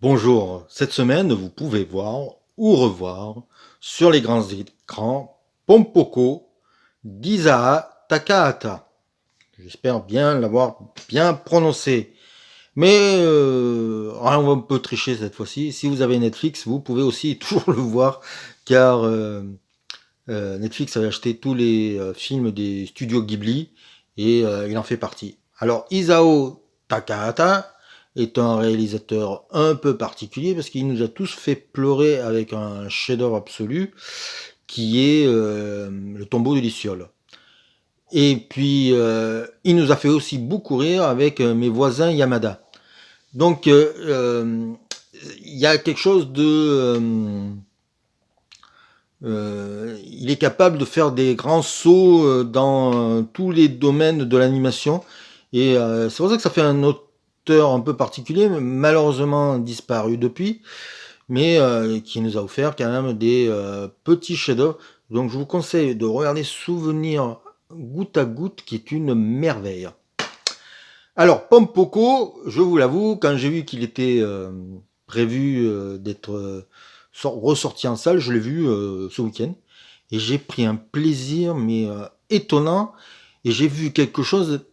Bonjour, cette semaine vous pouvez voir ou revoir sur les grands écrans Pompoko d'Isao Takahata. J'espère bien l'avoir bien prononcé. Mais on peut tricher cette fois-ci. Si vous avez Netflix, vous pouvez aussi toujours le voir car Netflix avait acheté tous les films des studios Ghibli et il en fait partie. Alors Isao Takahata est un réalisateur un peu particulier parce qu'il nous a tous fait pleurer avec un chef-d'œuvre absolu qui est Le Tombeau de Luciole. Et puis il nous a fait aussi beaucoup rire avec Mes voisins Yamada. Donc il y a quelque chose de il est capable de faire des grands sauts dans tous les domaines de l'animation. Et c'est pour ça que ça fait un auteur un peu particulier, malheureusement disparu depuis, mais qui nous a offert quand même des petits chefs-d'œuvre. Donc je vous conseille de regarder Souvenir goutte à goutte, qui est une merveille. Alors, Pompoko, je vous l'avoue, quand j'ai vu qu'il était prévu d'être ressorti en salle, je l'ai vu ce week-end. Et j'ai pris un plaisir, mais étonnant. Et j'ai vu quelque chose,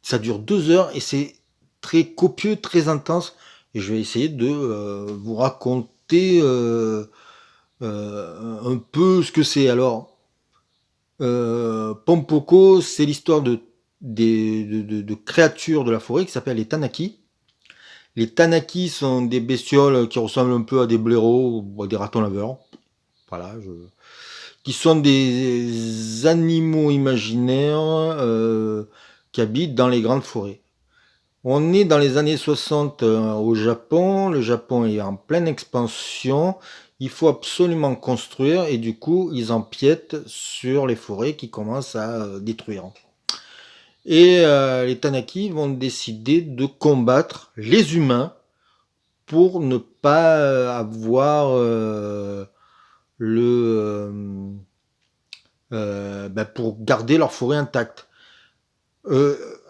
ça dure 2 heures et c'est très copieux, très intense. Et je vais essayer de vous raconter un peu ce que c'est. Alors, Pompoko, c'est l'histoire de créatures de la forêt qui s'appellent les Tanaki. Les Tanaki sont des bestioles qui ressemblent un peu à des blaireaux ou à des ratons laveurs. Voilà, qui sont des animaux imaginaires qui habitent dans les grandes forêts. On est dans les années 60 au Japon. Le Japon est en pleine expansion. Il faut absolument construire et du coup, ils empiètent sur les forêts qui commencent à détruire. Et les Tanaki vont décider de combattre les humains pour ne pas avoir pour garder leur forêt intacte.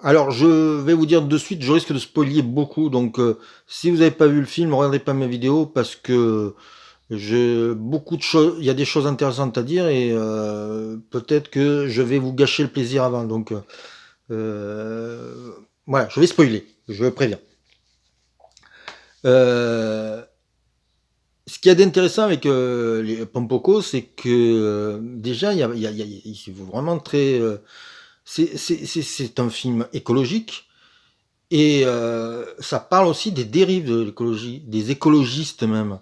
Alors je vais vous dire de suite, je risque de spoiler beaucoup, donc si vous n'avez pas vu le film, ne regardez pas mes vidéos parce que beaucoup de choses, il y a des choses intéressantes à dire et peut-être que je vais vous gâcher le plaisir avant. Donc euh, voilà, je vais spoiler, je préviens. Euh, Ce qu'il y a d'intéressant avec les Pompoko, c'est que déjà, c'est vraiment très. C'est un film écologique et ça parle aussi des dérives de l'écologie, des écologistes même,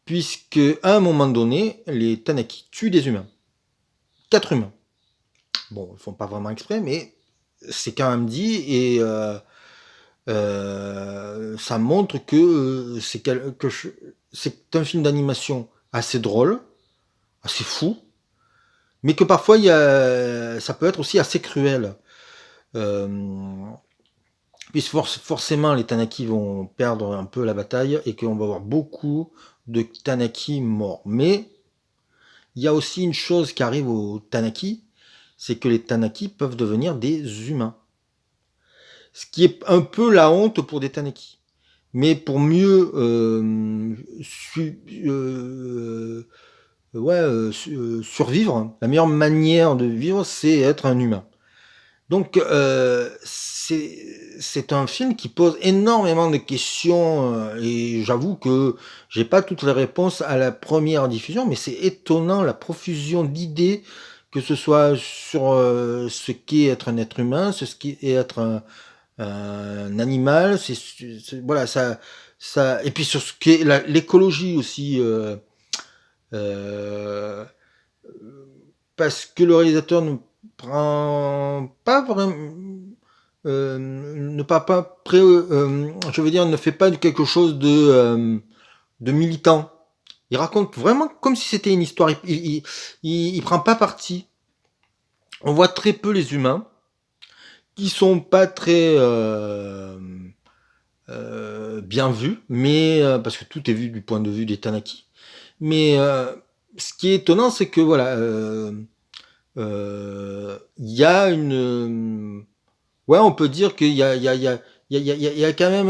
puisque à un moment donné, les Tanaki tuent des humains, 4 humains. Bon, ils font pas vraiment exprès, mais c'est quand même dit et ça montre que c'est un film d'animation assez drôle, assez fou, mais que parfois ça peut être aussi assez cruel. Euh, Puisque forcément les Tanaki vont perdre un peu la bataille et qu'on va avoir beaucoup de Tanaki morts. Mais il y a aussi une chose qui arrive aux Tanaki, c'est que les Tanaki peuvent devenir des humains. Ce qui est un peu la honte pour des Tanaki. Mais pour mieux survivre, la meilleure manière de vivre, c'est être un humain. Donc c'est un film qui pose énormément de questions et j'avoue que j'ai pas toutes les réponses à la première diffusion, mais c'est étonnant la profusion d'idées, que ce soit sur ce qu'est être un être humain, ce qu'est être un animal, voilà ça et puis sur ce qu'est l'écologie aussi. Euh, Parce que le réalisateur ne prend pas vraiment, ne pas pré, je veux dire, ne fait pas quelque chose de militant. Il raconte vraiment comme si c'était une histoire. Il prend pas parti. On voit très peu les humains qui sont pas très bien vus, mais parce que tout est vu du point de vue des Tanaki. Mais ce qui est étonnant, c'est que voilà, il y a une, ouais, on peut dire qu'il y a, il y a, il y a, il y a, il y a quand même.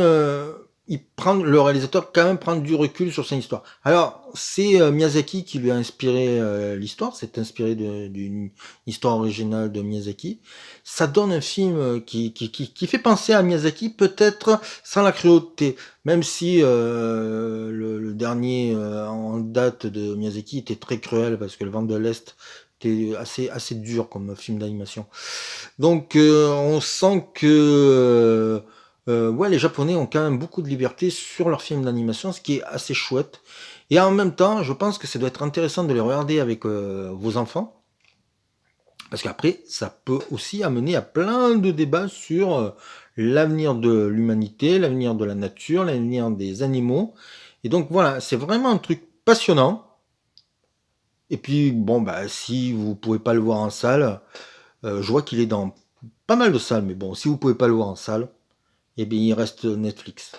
le réalisateur quand même prend du recul sur son histoire. Alors, c'est Miyazaki qui lui a inspiré l'histoire, c'est inspiré d'une histoire originale de Miyazaki. Ça donne un film qui fait penser à Miyazaki, peut-être sans la cruauté, même si le dernier en date de Miyazaki était très cruel, parce que Le Vent de l'Est était assez dur comme film d'animation. Donc on sent que ouais, les Japonais ont quand même beaucoup de liberté sur leurs films d'animation, ce qui est assez chouette. Et en même temps, je pense que ça doit être intéressant de les regarder avec vos enfants, parce qu'après, ça peut aussi amener à plein de débats sur l'avenir de l'humanité, l'avenir de la nature, l'avenir des animaux. Et donc voilà, c'est vraiment un truc passionnant. Et puis bon, bah si vous pouvez pas le voir en salle, je vois qu'il est dans pas mal de salles, mais bon, si vous pouvez pas le voir en salle, eh bien il reste Netflix.